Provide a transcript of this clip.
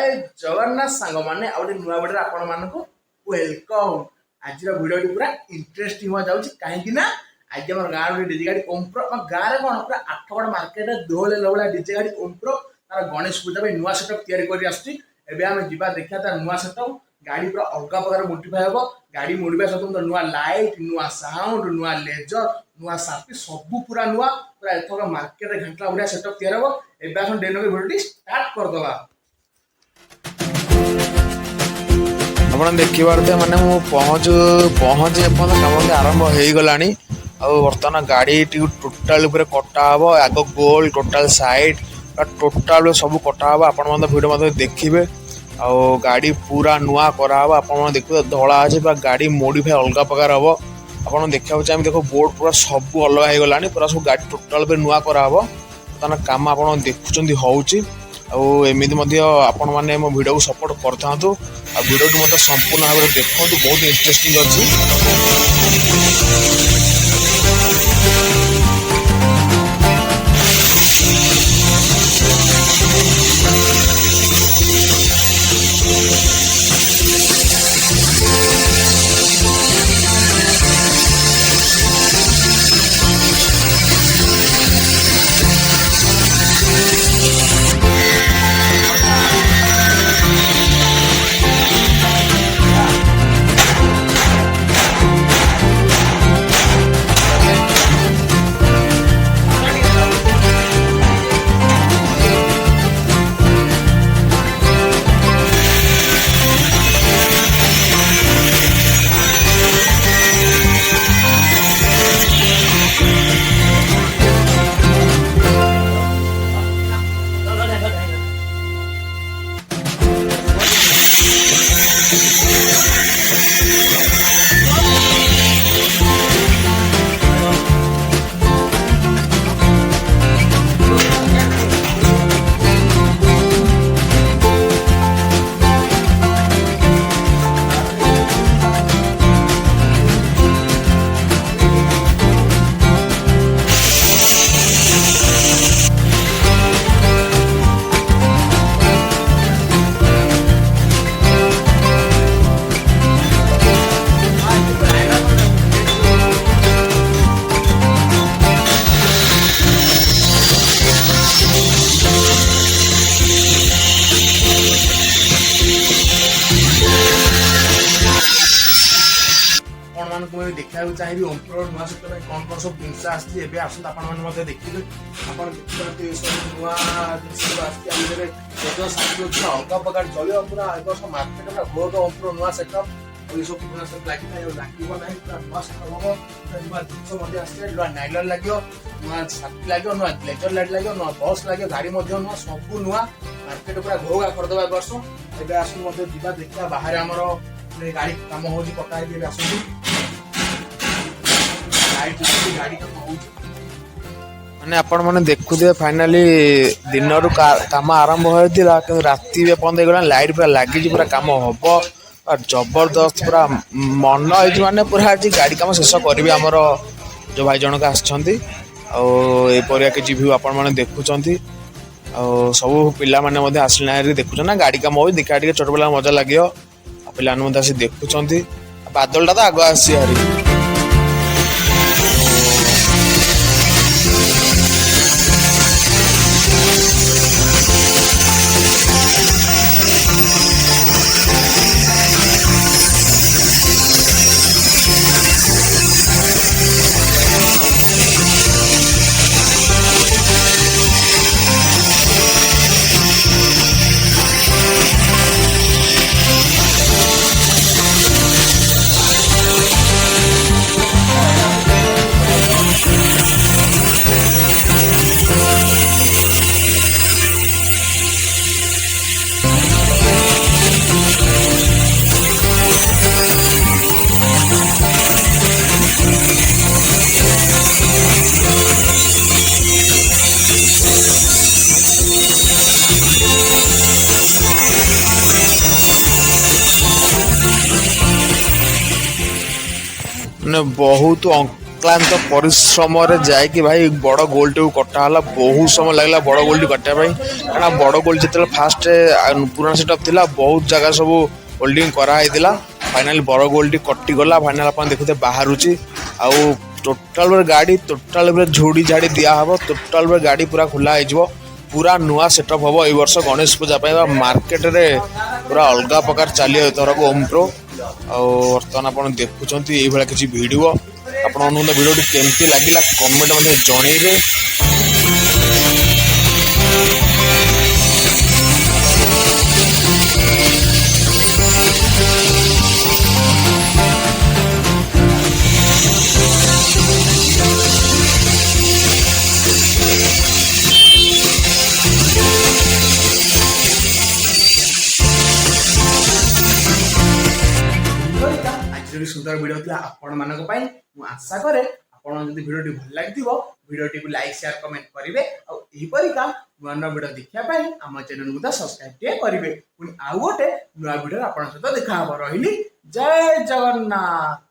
जय जगन्नाथ सांग मैंने आउ नुआ भिडियो आपण मानक वेलकम। आज भिडियो पूरा इंटरेस्टिंग हो जाऊँ कहीं आज आम गाँव डीजे गाड़ी ओमप्रो गाँव में कौन पूरा 8गड़ मार्केट दोल भाया डीजे गाड़ी ओमप्रो तार गणेश पूजा नुआ सेटअप तैयारी कर देखा तार नुआ सेटअप गाड़ी पूरा अलग प्रकार मोडिफाई हम गाड़ी मोडिफाई सहित नुआ लाइट नुआ साउंड नुआ लेजर नुआ साथी सब पूरा नुआ पूरा एथर मार्केट घंटा बढ़िया सेटअप तैयार हम एवं डेन भिडियो स्टार्ट करदे। आप देखिए मैंने पहुँचे कम आरंभ हो गला बर्तमान गाड़ी टोटाल कटा हम आग गोल टोटाल साइड टोटाल सब कटा हम आप भिडियो देखिए आ गाड़ी पूरा नुआ कराव आप देखिए धला अच्छे गाड़ी मोडिफाई अलग प्रकार हम आप देखा चाहिए देख बोर्ड पूरा सब अलग हो गला पूरा सब गाड़ी टोटाल नुआ कराव बर्तमान कम आप देखुं होमती आपण मैंने मो भिडियो को सपोर्ट करता भिडियो को मतलब संपूर्ण भाव में देखो बहुत इंटरेस्टिंग अच्छी। देखा चाहिए ओमप्रो नुआ सेटअप कौन कौन सब जिनस आसते देखिए नुआ जिन अलग प्रकार चलो पूरा मार्केट में बहुत ओमप्रो नुआ सेटअप सब लगे लगे ना पूरा नुआ सेटअप हम नुआ जिन आसते नुआ नाइलर लगे नुआ छाती लगे नुआ लेजर लाइट लगे नुआ बस लगे गाड़ी नुआ सब नुआ मार्केट पूरा घोघा करदे वर्ष एवं आसू देखा बाहर आमर गाड़ी कम हो पका आस मैंने आपण मैंने देखुए फाइनाली दिन रु काम आरंभ होता कि राति बंद हो लाइट पूरा लगी पूरा कम हम और जबरदस्त पूरा मन हो पूरा आज गाड़ी कम शेष करेंगे आमर जो भाई जनक आपर कि भ्यू आपण मैंने देखुं सब पिला मैंने आसना देखुं ना गाड़ी कम हो देखा छोट पिला मजा लगे पाने आस देखुं बादलटा तो आग आसी हारी मैंने बहुत अक्लांत परिश्रम जाकि भाई बड़ गोल्ड को कटा बहुत समय लगला बड़ गोल्ड काटापी क्या बड़ गोल्ड जो फास्ट पुराना सेटअप था बहुत जगह सब होल्डिंग कराई फाइनाल बड़ गोल्ड कटिगला फाइनाल आप देखते बाहर आउ टोटाल गाड़ी टोटाल झोड़ी झाड़ी दिहब टोटाल गाड़ी पूरा खुला हो पूरा नुआ सेटअप हम ये वर्ष गणेश पूजा मार्केट रे पूरा अलग प्रकार चलिए थरक ओम प्रो बर्तमान आप देखुं ये किसी वीडियो आपण वीडियो केमती लगे कमेंट जनइबे। आज सुंदर वीडियो थी आपण मानक आशा करे आपड़ जब भिडियो भल लगी भिडियो को लाइक शेयर कमेंट करेंगे आईपरिका नुआ नुआ भिडियो देखापी आम चैनल को सब्सक्राइब करेंगे पुणी आउ गोटे नुआ भिडियो आप सहित देखा रही जय जगन्नाथ।